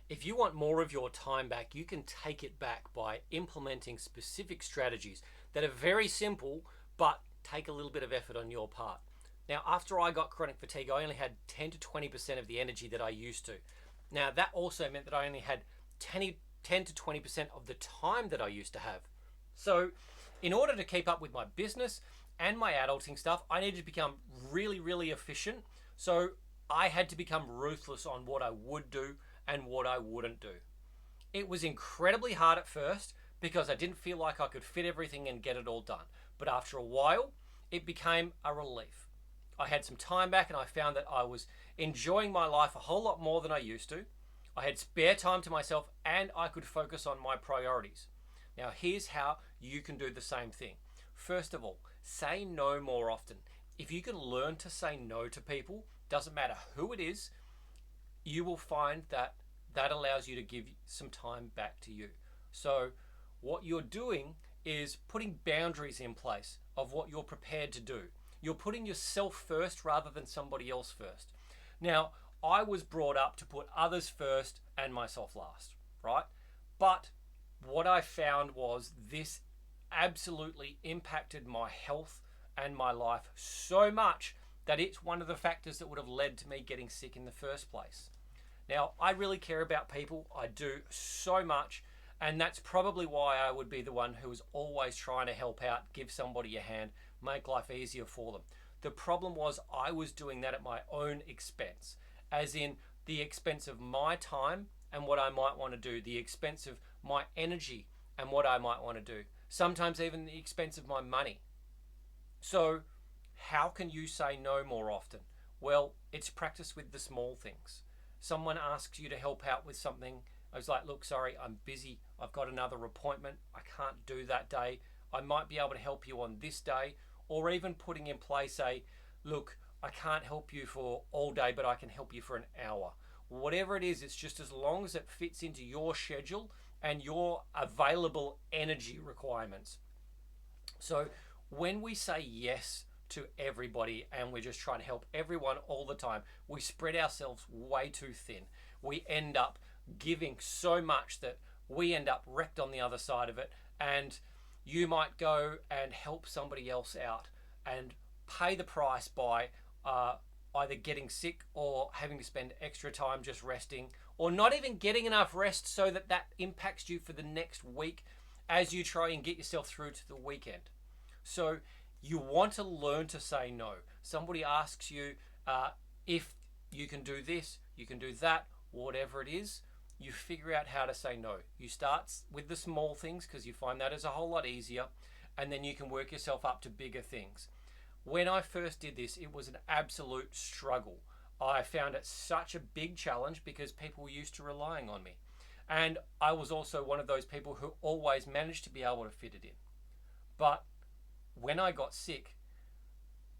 If you want more of your time back, you can take it back by implementing specific strategies that are very simple but take a little bit of effort on your part. Now, after I got chronic fatigue, I only had 10 to 20% of the energy that I used to. Now, that also meant that I only had 10 to 20% of the time that I used to have. So, in order to keep up with my business and my adulting stuff, I needed to become really, really efficient. So, I had to become ruthless on what I would do and what I wouldn't do. It was incredibly hard at first because I didn't feel like I could fit everything and get it all done. But after a while, it became a relief. I had some time back and I found that I was enjoying my life a whole lot more than I used to. I had spare time to myself and I could focus on my priorities. Now, here's how you can do the same thing. First of all, say no more often. If you can learn to say no to people, doesn't matter who it is, you will find that that allows you to give some time back to you. So, what you're doing is putting boundaries in place of what you're prepared to do. You're putting yourself first rather than somebody else first. Now, I was brought up to put others first and myself last, right? But what I found was this absolutely impacted my health and my life so much that it's one of the factors that would have led to me getting sick in the first place. Now, I really care about people. I do so much. And that's probably why I would be the one who is always trying to help out, give somebody a hand, make life easier for them. The problem was I was doing that at my own expense, as in the expense of my time and what I might want to do, the expense of my energy and what I might want to do, sometimes even the expense of my money. So, how can you say no more often? Well, it's practice with the small things. Someone asks you to help out with something. I was like, look, sorry, I'm busy. I've got another appointment. I can't do that day. I might be able to help you on this day. Or even putting in place a, look, I can't help you for all day, but I can help you for an hour. Whatever it is, it's just as long as it fits into your schedule and your available energy requirements. So when we say yes to everybody and we're just trying to help everyone all the time, we spread ourselves way too thin. We end up giving so much that we end up wrecked on the other side of it. And you might go and help somebody else out and pay the price by either getting sick or having to spend extra time just resting, or not even getting enough rest so that that impacts you for the next week as you try and get yourself through to the weekend. So you want to learn to say no. Somebody asks you if you can do this, you can do that, whatever it is, you figure out how to say no. You start with the small things because you find that is a whole lot easier, and then you can work yourself up to bigger things. When I first did this, it was an absolute struggle. I found it such a big challenge because people were used to relying on me. And I was also one of those people who always managed to be able to fit it in. But when I got sick,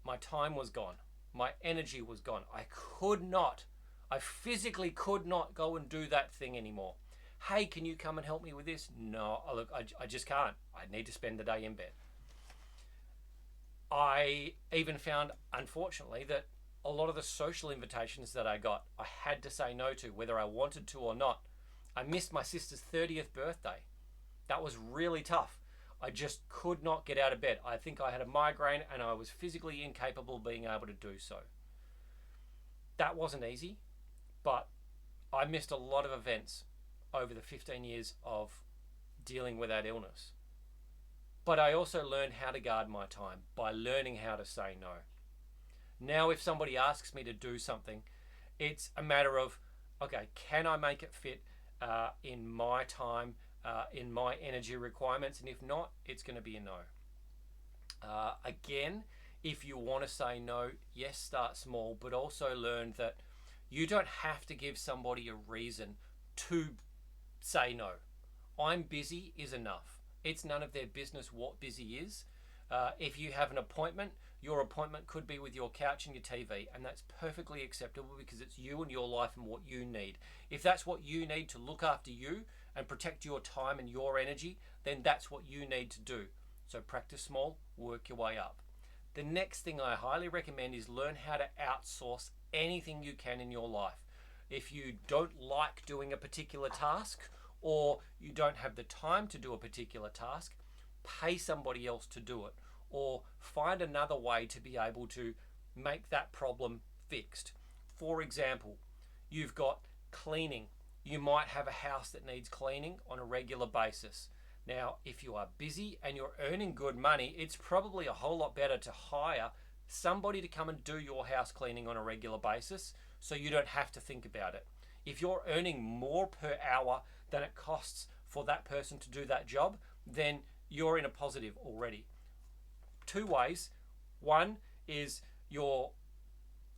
my time was gone. My energy was gone. I physically could not go and do that thing anymore. Hey, can you come and help me with this? No, look, I just can't. I need to spend the day in bed. I even found, unfortunately, that a lot of the social invitations that I got, I had to say no to, whether I wanted to or not. I missed my sister's 30th birthday. That was really tough. I just could not get out of bed. I think I had a migraine and I was physically incapable of being able to do so. That wasn't easy, but I missed a lot of events over the 15 years of dealing with that illness. But I also learned how to guard my time by learning how to say no. Now, if somebody asks me to do something, it's a matter of, okay, can I make it fit in my time, in my energy requirements? And if not, it's going to be a no. Again, if you want to say no, yes, start small, but also learn that you don't have to give somebody a reason to say no. I'm busy is enough. It's none of their business what busy is. If you have an appointment, your appointment could be with your couch and your TV, and that's perfectly acceptable because it's you and your life and what you need. If that's what you need to look after you and protect your time and your energy, then that's what you need to do. So practice small, work your way up. The next thing I highly recommend is learn how to outsource anything you can in your life. if you don't like doing a particular task, or you don't have the time to do a particular task, pay somebody else to do it, or find another way to be able to make that problem fixed. For example, you've got cleaning. You might have a house that needs cleaning on a regular basis. Now, if you are busy and you're earning good money, it's probably a whole lot better to hire somebody to come and do your house cleaning on a regular basis so you don't have to think about it. If you're earning more per hour than it costs for that person to do that job, then you're in a positive already. Two ways. One is your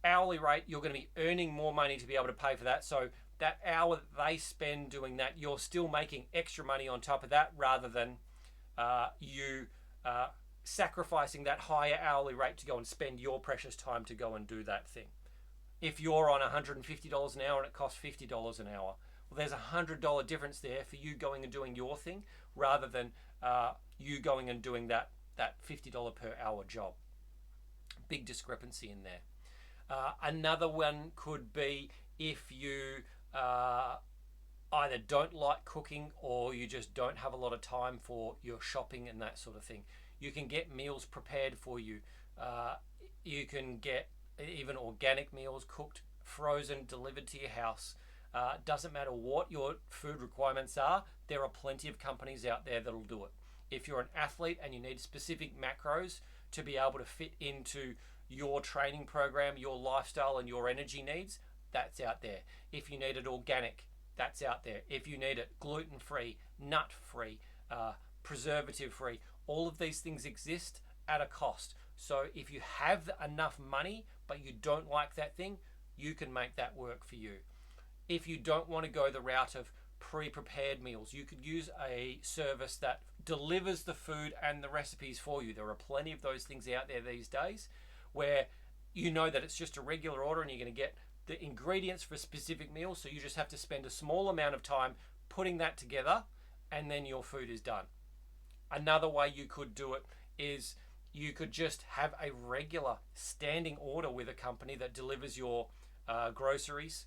hourly rate, you're going to be earning more money to be able to pay for that. So that hour that they spend doing that, you're still making extra money on top of that, rather than you sacrificing that higher hourly rate to go and spend your precious time to go and do that thing. If you're on $150 an hour and it costs $50 an hour, well, there's a $100 difference there for you going and doing your thing, rather than you going and doing that $50 per hour job. Big discrepancy in there. Another one could be if you either don't like cooking, or you just don't have a lot of time for your shopping and that sort of thing. You can get meals prepared for you. You can get even organic meals cooked, frozen, delivered to your house. Doesn't matter what your food requirements are, there are plenty of companies out there that'll do it. If you're an athlete and you need specific macros to be able to fit into your training program, your lifestyle and your energy needs, that's out there. If you need it organic, that's out there. If you need it gluten-free, nut-free, preservative-free, all of these things exist at a cost. So if you have enough money but you don't like that thing, you can make that work for you. If you don't want to go the route of pre-prepared meals, you could use a service that delivers the food and the recipes for you. There are plenty of those things out there these days, where you know that it's just a regular order and you're going to get the ingredients for specific meals, so you just have to spend a small amount of time putting that together, and then your food is done. Another way you could do it is you could just have a regular standing order with a company that delivers your groceries,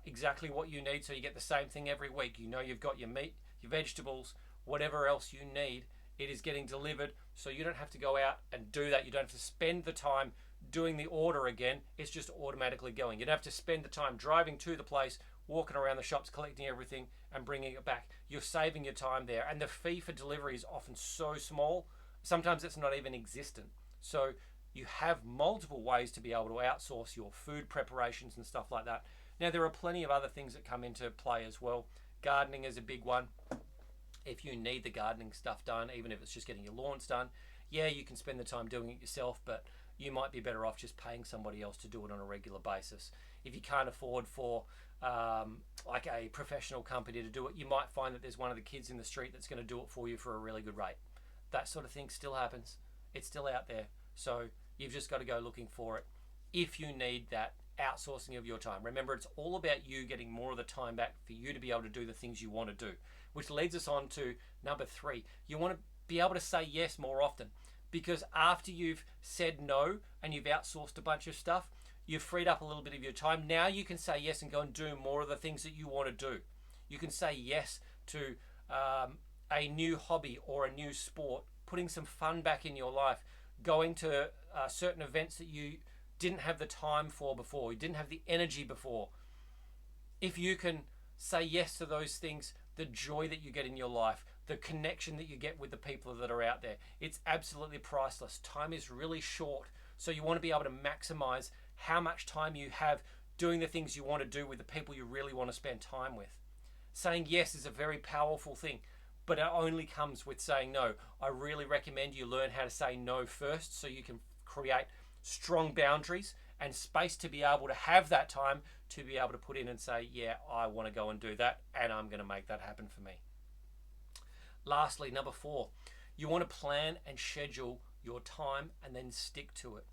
exactly what you need, so you get the same thing every week. You know you've got your meat, your vegetables, whatever else you need, it is getting delivered, so you don't have to go out and do that. You don't have to spend the time doing the order again. It's just automatically going. You don't have to spend the time driving to the place, walking around the shops, collecting everything and bringing it back. You're saving your time there, and the fee for delivery is often so small, sometimes it's not even existent. So you have multiple ways to be able to outsource your food preparations and stuff like that. Now, there are plenty of other things that come into play as well. Gardening is a big one. If you need the gardening stuff done, even if it's just getting your lawns done, yeah, you can spend the time doing it yourself, but you might be better off just paying somebody else to do it on a regular basis. If you can't afford for like a professional company to do it, you might find that there's one of the kids in the street that's going to do it for you for a really good rate. That sort of thing still happens. It's still out there. So you've just got to go looking for it if you need that outsourcing of your time. Remember, it's all about you getting more of the time back for you to be able to do the things you want to do, which leads us on to number 3. You want to be able to say yes more often, because after you've said no and you've outsourced a bunch of stuff, you've freed up a little bit of your time. Now you can say yes and go and do more of the things that you want to do. You can say yes to a new hobby or a new sport, putting some fun back in your life, going to certain events that you didn't have the time for before, you didn't have the energy before. If you can say yes to those things, the joy that you get in your life, the connection that you get with the people that are out there, it's absolutely priceless. Time is really short, so you want to be able to maximize how much time you have doing the things you want to do with the people you really want to spend time with. Saying yes is a very powerful thing, but it only comes with saying no. I really recommend you learn how to say no first, so you can create strong boundaries and space to be able to have that time to be able to put in and say, yeah, I want to go and do that, and I'm going to make that happen for me. Lastly, number 4, you want to plan and schedule your time and then stick to it.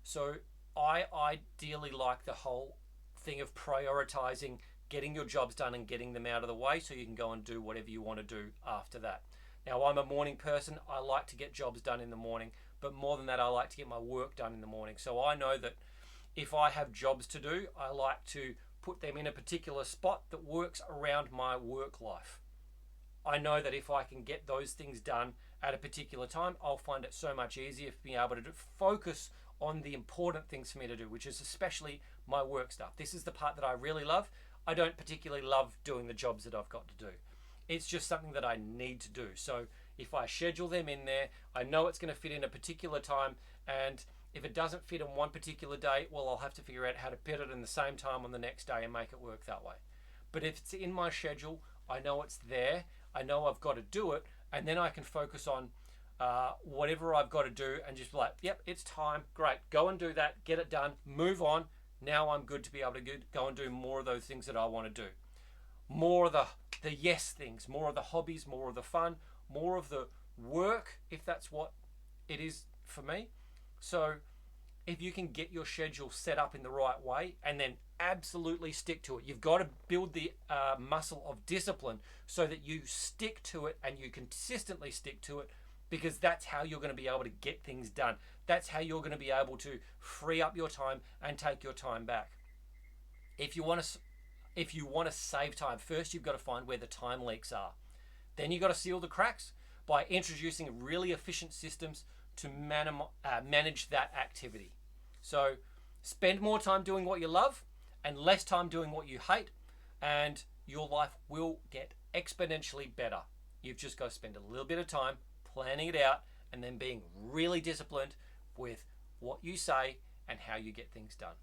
So I ideally like the whole thing of prioritizing getting your jobs done and getting them out of the way so you can go and do whatever you want to do after that. Now, I'm a morning person. I like to get jobs done in the morning, but more than that, I like to get my work done in the morning. So I know that if I have jobs to do, I like to put them in a particular spot that works around my work life. I know that if I can get those things done at a particular time, I'll find it so much easier for being able to focus on the important things for me to do, which is especially my work stuff. This is the part that I really love. I don't particularly love doing the jobs that I've got to do. It's just something that I need to do. So if I schedule them in there, I know it's going to fit in a particular time, and if it doesn't fit on one particular day, well, I'll have to figure out how to fit it in the same time on the next day and make it work that way. But if it's in my schedule, I know it's there, I know I've got to do it, and then I can focus on whatever I've got to do and just be like, yep, it's time, great, go and do that, get it done, move on. Now I'm good to be able to go and do more of those things that I want to do. More of the yes things, more of the hobbies, more of the fun, more of the work, if that's what it is for me. So if you can get your schedule set up in the right way and then absolutely stick to it, you've got to build the muscle of discipline so that you stick to it and you consistently stick to it, because that's how you're going to be able to get things done. That's how you're going to be able to free up your time and take your time back. If you want to save time, first you've got to find where the time leaks are. Then you've got to seal the cracks by introducing really efficient systems to manage that activity. So spend more time doing what you love and less time doing what you hate, and your life will get exponentially better. You've just got to spend a little bit of time planning it out and then being really disciplined with what you say and how you get things done.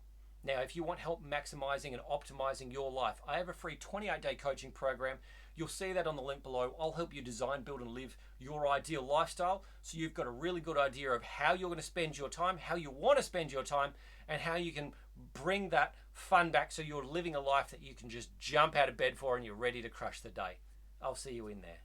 Now, if you want help maximizing and optimizing your life, I have a free 28-day coaching program. You'll see that on the link below. I'll help you design, build, and live your ideal lifestyle, so you've got a really good idea of how you're going to spend your time, how you want to spend your time, and how you can bring that fun back so you're living a life that you can just jump out of bed for and you're ready to crush the day. I'll see you in there.